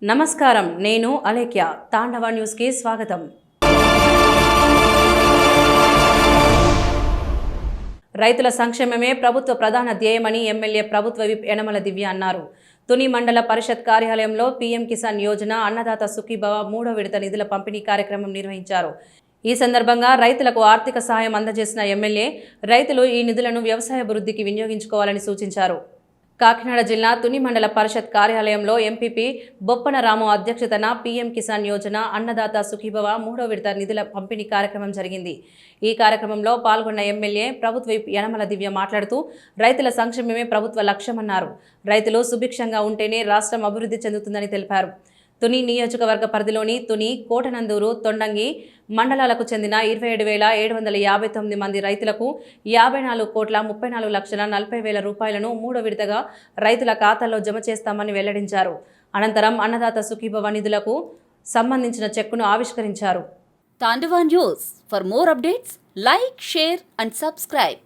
నమస్కారం, నేను అలేఖ్య. తాండవ న్యూస్కి స్వాగతం. రైతుల సంక్షేమమే ప్రభుత్వ ప్రధాన ధ్యేయమని ఎమ్మెల్యే ప్రభుత్వ విప్ యనమల దివ్య అన్నారు. తుని మండల పరిషత్ కార్యాలయంలో పీఎం కిసాన్ యోజన అన్నదాత సుఖీభవ 3వ విడత నిధుల పంపిణీ కార్యక్రమం నిర్వహించారు. ఈ సందర్భంగా రైతులకు ఆర్థిక సహాయం అందజేసిన ఎమ్మెల్యే రైతులు ఈ నిధులను వ్యవసాయ అభివృద్ధికి వినియోగించుకోవాలని సూచించారు. కాకినాడ జిల్లా తుని మండల పరిషత్ కార్యాలయంలో ఎంపీపీ బొప్పన రాము అధ్యక్షతన పీఎం కిసాన్ యోజన అన్నదాత సుఖీభవ 3వ విడత నిధుల పంపిణీ కార్యక్రమం జరిగింది. ఈ కార్యక్రమంలో పాల్గొన్న ఎమ్మెల్యే ప్రభుత్వ విప్ యనమల దివ్య మాట్లాడుతూ రైతుల సంక్షేమమే ప్రభుత్వ లక్ష్యమన్నారు. రైతులు సుభిక్షంగా ఉంటేనే రాష్ట్రం అభివృద్ధి చెందుతుందని తెలిపారు. తుని నియోజకవర్గ పరిధిలోని తుని, కోటనందూరు, తొండంగి మండలాలకు చెందిన 27,759 మంది రైతులకు 54,34,40,000 రూపాయలను 3వ విడతగా రైతుల ఖాతాల్లో జమ చేస్తామని వెల్లడించారు. అనంతరం అన్నదాత సుఖీభవ నిధులకు సంబంధించిన చెక్కును ఆవిష్కరించారు. తాండవ news. For more updates, like, share and subscribe.